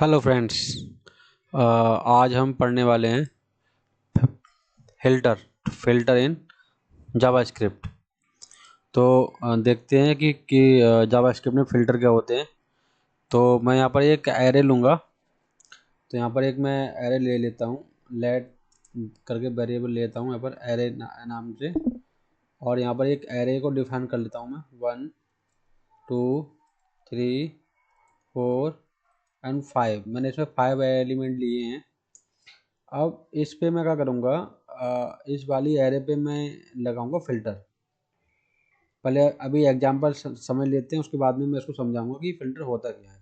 Hello friends. आज हम पढ़ने वाले हैं फिल्टर इन जावास्क्रिप्ट। तो देखते हैं कि जावास्क्रिप्ट में फ़िल्टर क्या होते हैं। तो मैं यहाँ पर एक एरे लूँगा। तो यहाँ पर एक मैं एरे ले लेता हूँ, लेट करके वेरिएबल लेता हूँ यहाँ पर एरे नाम से। और यहाँ पर एक एरे को डिफाइन कर लेता हूँ मैं 1 2 3 4 एंड 5। मैंने इसमें 5 एलिमेंट लिए हैं। अब इस पे मैं क्या करूँगा, इस वाली एरे पे मैं लगाऊंगा फ़िल्टर। पहले अभी एग्जांपल समझ लेते हैं, उसके बाद में मैं इसको समझाऊंगा कि फ़िल्टर होता क्या है।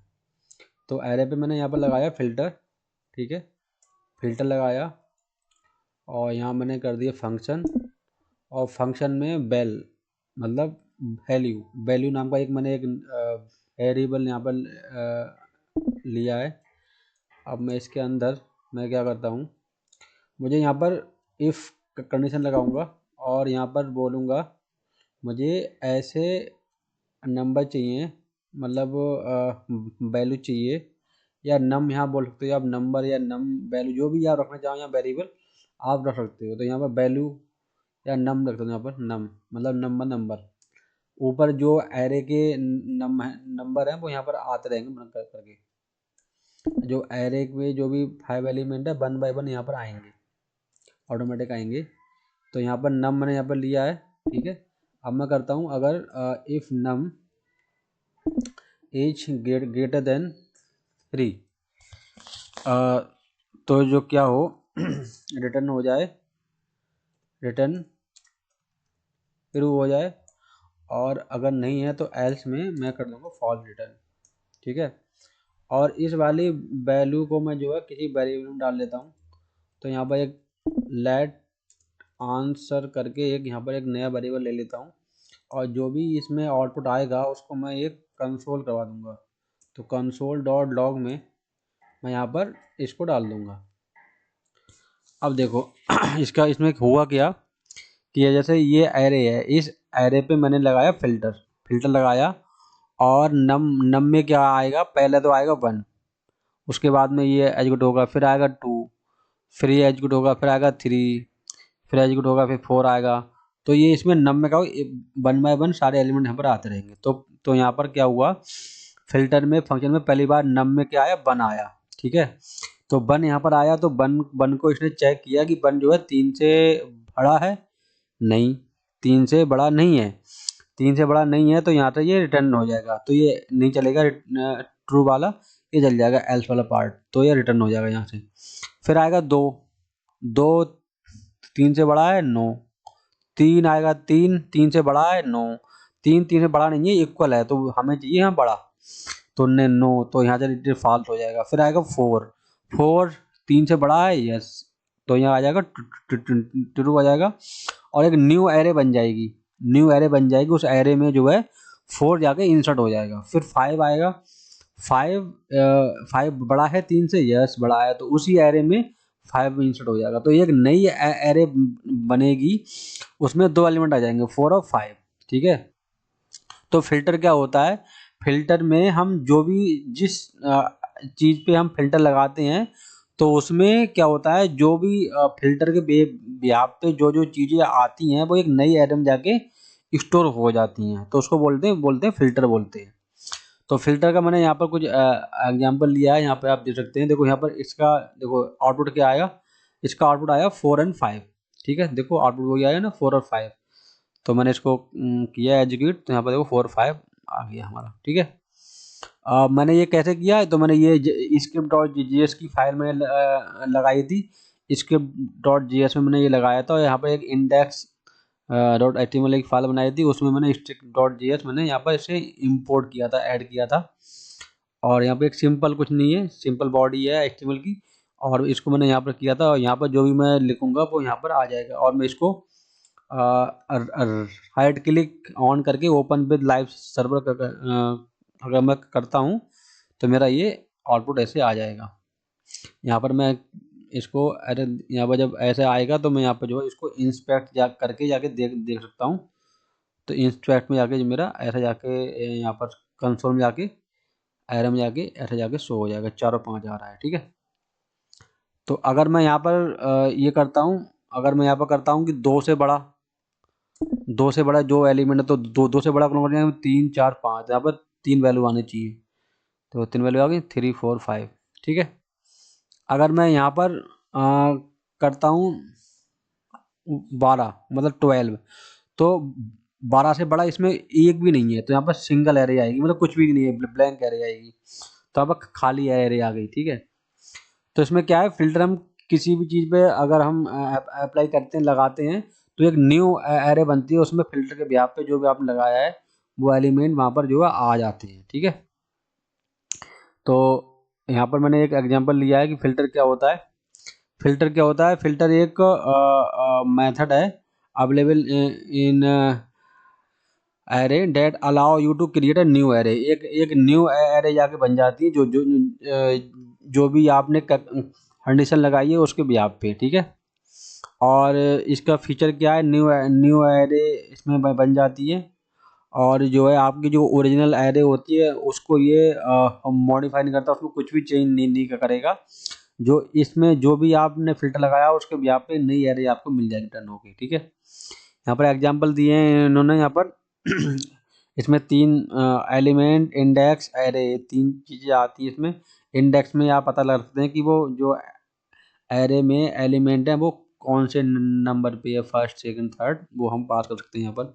तो एरे पे मैंने यहाँ पर लगाया फ़िल्टर, ठीक है। फ़िल्टर लगाया और यहाँ मैंने कर दिया फंक्शन। और फंक्शन में बेल मतलब वैल्यू नाम का एक मैंने एक वेरिएबल यहाँ पर लिया है। अब मैं इसके अंदर मैं क्या करता हूँ, मुझे यहाँ पर इफ़ कंडीशन लगाऊंगा और यहाँ पर बोलूँगा मुझे ऐसे नंबर चाहिए, मतलब वैल्यू चाहिए, या नम यहाँ बोल सकते हो आप, नंबर या नम वैल्यू जो भी आप रखना चाहो यहाँ वेरिएबल आप रख सकते हो। तो यहाँ पर वैल्यू या नम रख दो, यहाँ पर नम मतलब नंबर। ऊपर जो एरे के नंबर हैं वो यहाँ पर आते रहेंगे बन करके। जो एरे में जो भी 5 एलिमेंट है 1 बाय 1 यहाँ पर आएंगे, ऑटोमेटिक आएंगे। तो यहाँ पर नम मैंने यहाँ पर लिया है, ठीक है। अब मैं करता हूँ, अगर if num as greater than 3, तो जो क्या हो रिटर्न हो जाए, रिटर्न ट्रू हो जाए। और अगर नहीं है तो एल्स में मैं कर दूंगा फॉल्स रिटर्न, ठीक है। और इस वाली वैल्यू को मैं जो है किसी वेरिएबल में डाल लेता हूँ। तो यहाँ पर एक लेट आंसर करके एक यहाँ पर एक नया वेरिएबल ले लेता हूँ। और जो भी इसमें आउटपुट आएगा उसको मैं एक कंसोल करवा दूंगा। तो कंसोल डॉट लॉग में मैं यहाँ पर इसको डाल दूंगा। अब देखो इसका इसमें हुआ क्या कि ये जैसे ये एरे है, इस एरे पे मैंने लगाया फ़िल्टर लगाया। और नम में क्या आएगा, पहले तो आएगा 1, उसके बाद में ये एग्जीक्यूट होगा, फिर आएगा 2, फिर ये एग्जीक्यूट होगा, फिर आएगा 3, फिर एग्जीक्यूट होगा, फिर 4 आएगा। तो ये इसमें नम में क्या होगा, 1 बाय 1 सारे एलिमेंट यहाँ पर आते रहेंगे। तो यहाँ पर क्या हुआ, फिल्टर में फंक्शन में पहली बार नम में क्या आया, 1 आया, ठीक है। तो 1 यहाँ पर आया, तो 1 को इसने चेक किया कि 1 जो है 3 से बड़ा है, नहीं 3 से बड़ा नहीं है। 3 से बड़ा नहीं है तो यहाँ से ये रिटर्न हो जाएगा, तो ये नहीं चलेगा, ट्रू वाला ये चल जाएगा, एल्स वाला पार्ट, तो ये रिटर्न हो जाएगा यहाँ से। फिर आएगा 2, 2 3 से बड़ा है, नो। 3 आएगा, 3 से बड़ा है, नो। 3 से बड़ा नहीं है, इक्वल है, तो हमें चाहिए यहाँ बड़ा, तो ने नो, तो यहाँ से फॉल्स हो जाएगा। फिर आएगा 4, 4 3 से बड़ा है, यस, तो यहाँ आ जाएगा ट्रू आ जाएगा। और एक न्यू एरे बन जाएगी, उस एरे में जो है 4 जाके इंसर्ट हो जाएगा। फिर 5 आएगा, 5 बड़ा है 3 से, यस बड़ा है, तो उसी एरे में 5 इंसर्ट हो जाएगा। तो एक नई एरे बनेगी, उसमें 2 एलिमेंट आ जाएंगे, 4 और 5, ठीक है। तो फिल्टर क्या होता है, फिल्टर में हम जो भी जिस चीज़ पे हम फिल्टर लगाते हैं, तो उसमें क्या होता है, जो भी फिल्टर के बिहाफ पे जो जो चीज़ें आती हैं वो एक नई एरे में जाके स्टोर हो जाती हैं, तो उसको बोलते हैं फिल्टर बोलते हैं। तो फिल्टर का मैंने यहाँ पर कुछ एग्जांपल लिया है, यहाँ पे आप देख सकते हैं। देखो यहाँ पर इसका देखो आउटपुट क्या आएगा, इसका आउटपुट आया 4 और 5, ठीक है। देखो आउटपुट वो आया ना 4 और 5। तो मैंने इसको किया एग्जीक्यूट, तो यहाँ पर देखो 4 5 आ गया हमारा, ठीक है। मैंने ये कैसे किया है, तो मैंने ये स्क्रिप्ट डॉट जी एस की फाइल मैंने लगाई थी। स्क्रिप्ट डॉट जी एस में मैंने ये लगाया था, और यहाँ पर एक index dot H T M L एक फाइल बनाई थी, उसमें मैंने स्क्रिप्ट डॉट जी एस मैंने यहाँ पर इसे इम्पोर्ट किया था, ऐड किया था। और यहाँ पे एक सिंपल कुछ नहीं है, सिंपल बॉडी है एच टी एम एल की, और इसको मैंने यहाँ पर किया था। और यहाँ पर जो भी मैं लिखूँगा वो यहाँ पर आ जाएगा। और मैं इसको राइट क्लिक ऑन करके ओपन विद लाइव सर्वर अगर मैं करता हूँ तो मेरा ये आउटपुट ऐसे आ जाएगा। यहाँ पर मैं इसको अरे यहाँ पर जब ऐसे आएगा तो मैं यहाँ पर जो है इसको इंस्पेक्ट करके जाके देख सकता हूँ। तो इंस्पेक्ट में जाके जो मेरा ऐसा जाके यहाँ पर कंसोल में जाके एरे में जाके ऐसे जाके शो हो जाएगा, 4 और 5 आ रहा है, ठीक है। तो अगर मैं यहाँ पर ये करता हूँ, अगर मैं यहाँ पर करता हूँ कि 2 से बड़ा जो एलिमेंट है, तो दो से बड़ा कौन सा, 3 4 5, यहाँ पर 3 वैल्यू आनी चाहिए, तो 3 वैल्यू आ गई, 3 4 5, ठीक है। अगर मैं यहाँ पर करता हूँ 12 मतलब 12, तो 12 से बड़ा इसमें एक भी नहीं है, तो यहाँ पर सिंगल एरे आएगी, मतलब कुछ भी नहीं है, ब्लैंक एरे आएगी, तो यहाँ पर खाली एरे आ गई, ठीक है। तो इसमें क्या है, फिल्टर हम किसी भी चीज़ पे अगर हम अप्लाई करते हैं, लगाते हैं, तो एक न्यू एरे बनती है, उसमें फिल्टर के ब्याह पे जो भी आपने लगाया है वो एलिमेंट वहाँ पर जो है आ जाते हैं, ठीक है। तो यहाँ पर मैंने एक एग्जांपल लिया है कि फिल्टर क्या होता है। फिल्टर एक मेथड है available in array that allow you to create a new array. एक न्यू एरे जाके बन जाती है, जो भी आपने कंडीशन लगाई है उसके बिहाफ पे, ठीक है। और इसका फीचर क्या है, न्यू एरे इसमें बन जाती है, और जो है आपकी जो ओरिजिनल एरे होती है उसको ये मॉडिफाई नहीं करता, उसमें कुछ भी चेंज नहीं करेगा। जो इसमें जो भी आपने फिल्टर लगाया उसके बिहाफ पे नई एरे आपको मिल जाएगी टर्न होगी, ठीक है। यहाँ पर एग्जांपल दिए हैं इन्होंने यहाँ पर इसमें 3 एलिमेंट, इंडेक्स, एरे, 3 चीज़ें आती हैं इसमें। इंडेक्स में आप पता लगा सकते हैं कि वो जो एरे में एलिमेंट है वो कौन से नंबर पे है, फर्स्ट सेकंड थर्ड, वो हम पास कर सकते हैं यहाँ पर।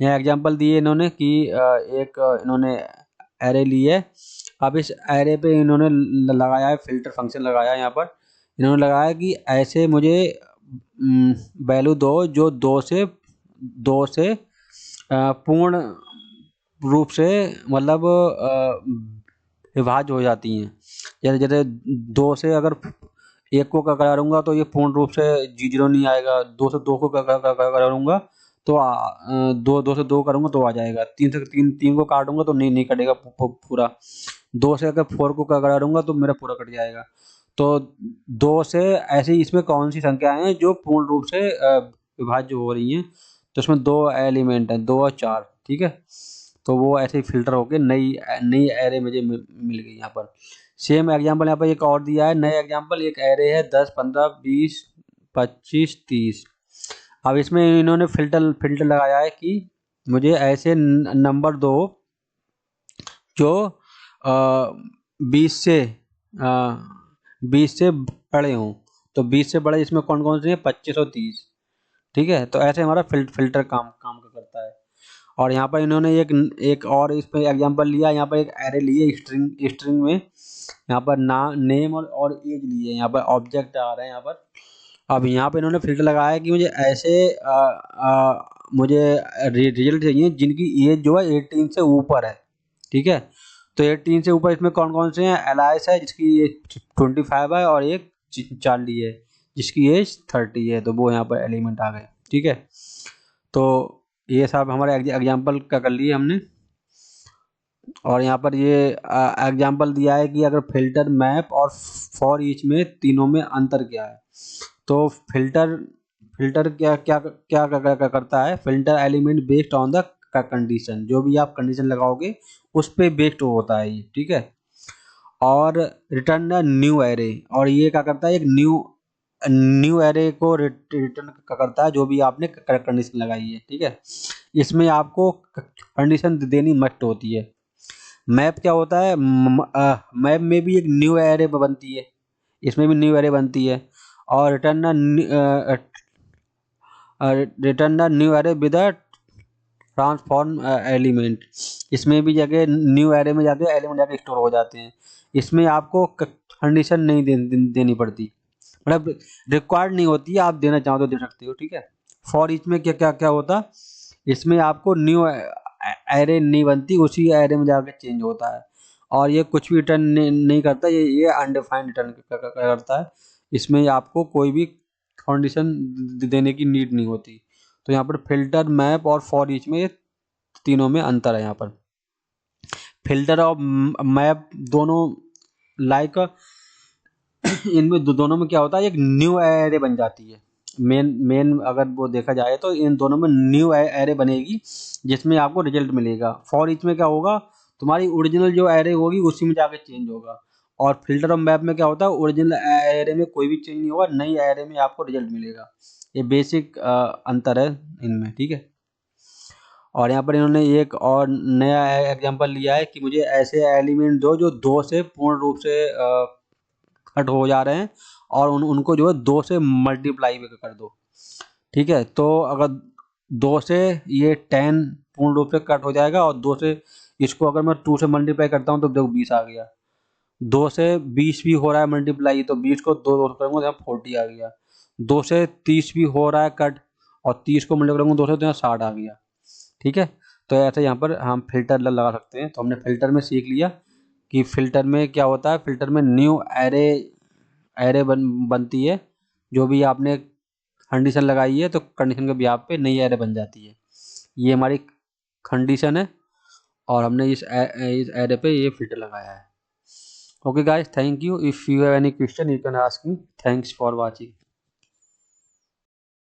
यहाँ एग्जांपल दिए इन्होंने कि एक इन्होंने एरे ली है, अब इस एरे पे इन्होंने लगाया है फिल्टर फंक्शन, लगाया है यहाँ पर इन्होंने लगाया कि ऐसे मुझे वैल्यू दो जो दो से पूर्ण रूप से मतलब विभाज्य हो जाती हैं। जैसे जैसे 2 से अगर 1 को करूँगा तो ये पूर्ण रूप से 0 नहीं आएगा, 2 से 2 को करूँगा तो 2 से 2 करूँगा तो आ जाएगा, 3 से 3 को काटूंगा तो नहीं कटेगा पूरा, 2 से अगर 4 को करूँगा तो मेरा पूरा कट जाएगा। तो 2 से ऐसे ही इसमें कौन सी संख्याएं हैं जो पूर्ण रूप से विभाज्य हो रही हैं, तो इसमें 2 एलिमेंट हैं, 2 और 4, ठीक है। तो वो ऐसे ही फिल्टर होके नई नई एरे मुझे मिल गई यहाँ पर। सेम एग्जांपल यहाँ पर एक और दिया है, नए एग्जांपल, एक एरे है 10 15 20 25 30। अब इसमें इन्होंने फिल्टर लगाया है कि मुझे ऐसे नंबर दो जो 20 से 20 से बड़े हों, तो 20 से बड़े इसमें कौन कौन से हैं, 25 और 30, ठीक है। तो ऐसे हमारा फिल्टर काम काम करता है। और यहाँ पर इन्होंने एक और इस पर एग्जांपल लिया, यहाँ पर एक एरे लिए स्ट्रिंग में, यहाँ पर नेम और एज लिए, यहाँ पर ऑब्जेक्ट आ रहे हैं यहाँ पर। अब यहाँ पे इन्होंने फिल्टर लगाया है कि मुझे ऐसे मुझे रिजल्ट चाहिए जिनकी एज जो है 18 से ऊपर है, ठीक है। तो 18 से ऊपर इसमें कौन कौन से हैं, एलाइस है जिसकी एज 25 है, और एक चार्ली है जिसकी एज 30 है, तो वो यहाँ पर एलिमेंट आ गए, ठीक है। तो ये सब हमारे एग्जाम्पल का कर लिए हमने। और यहाँ पर ये एग्जाम्पल दिया है कि अगर फिल्टर, मैप और फॉर ईच में तीनों में अंतर क्या है। तो फिल्टर फिल्टर क्या क्या क्या क्या, क्या करता है, filter element based on the condition, जो भी आप कंडीशन लगाओगे उस पे बेस्ड होता है ये, ठीक है। और रिटर्न द न्यू एरे, और ये क्या करता है, एक न्यू एरे को रिटर्न करता है जो भी आपने कंडीशन लगाई है, ठीक है। इसमें आपको कंडीशन देनी मस्ट होती है। मैप क्या होता है, मैप में भी एक न्यू एरे बनती है, इसमें भी न्यू एरे बनती है। और return the new array with a transform element, इसमें भी जाके न्यू एरे में जाके एलिमेंट जाके स्टोर हो जाते हैं। इसमें आपको कंडीशन नहीं देनी पड़ती, मतलब रिक्वायर्ड नहीं होती है, आप देना चाहो तो दे सकते हो, ठीक है। फॉर ईच में क्या क्या क्या होता, इसमें आपको न्यू एरे नहीं बनती, उसी एरे में जाके चेंज होता है, और ये कुछ भी रिटर्न नहीं करता, ये अनडिफाइंड रिटर्न करता है। इसमें आपको कोई भी कंडीशन देने की नीड नहीं होती। तो यहाँ पर फिल्टर, मैप और फॉर ईच में तीनों में अंतर है। यहाँ पर फिल्टर और मैप दोनों लाइक इनमें दोनों में क्या होता है, एक न्यू एरे बन जाती है। मेन अगर वो देखा जाए तो इन दोनों में न्यू एरे बनेगी जिसमें आपको रिजल्ट मिलेगा। फॉर ईच में क्या होगा, तुम्हारी ओरिजिनल जो एरे होगी उसी में जाके चेंज होगा। और फिल्टर ऑफ मैप में क्या होता है, ओरिजिनल एरे में कोई भी चेंज नहीं होगा, नई एरे में आपको रिजल्ट मिलेगा। ये बेसिक अंतर है इनमें, ठीक है। और यहाँ पर इन्होंने एक और नया एग्जांपल लिया है कि मुझे ऐसे एलिमेंट दो जो 2 से पूर्ण रूप से कट हो जा रहे हैं, और उनको जो है 2 से मल्टीप्लाई भी कर दो, ठीक है। तो अगर 2 से ये 10 पूर्ण रूप से कट हो जाएगा, और 2 से इसको अगर मैं 2 से मल्टीप्लाई करता हूँ तो देखो 20 आ गया। 2 से 20 भी हो रहा है मल्टीप्लाई, तो 20 को 2 करूँगा तो यहाँ 40 आ गया। 2 से 30 भी हो रहा है कट, और 30 को मल्टीप्लाई करूँगा 2 से तो यहाँ 60 आ गया, ठीक है। तो ऐसे यहाँ पर हम फिल्टर लगा सकते हैं। तो हमने फिल्टर में सीख लिया कि फिल्टर में क्या होता है, फिल्टर में न्यू एरे बनती है। जो भी आपने कंडीशन लगाई है तो कंडीशन के बिहाफ पे नई एरे बन जाती है। ये हमारी कंडीशन है, और हमने इस एरे पे ये फिल्टर लगाया है। Okay guys, thank you. If you have any question you can ask me. Thanks for watching.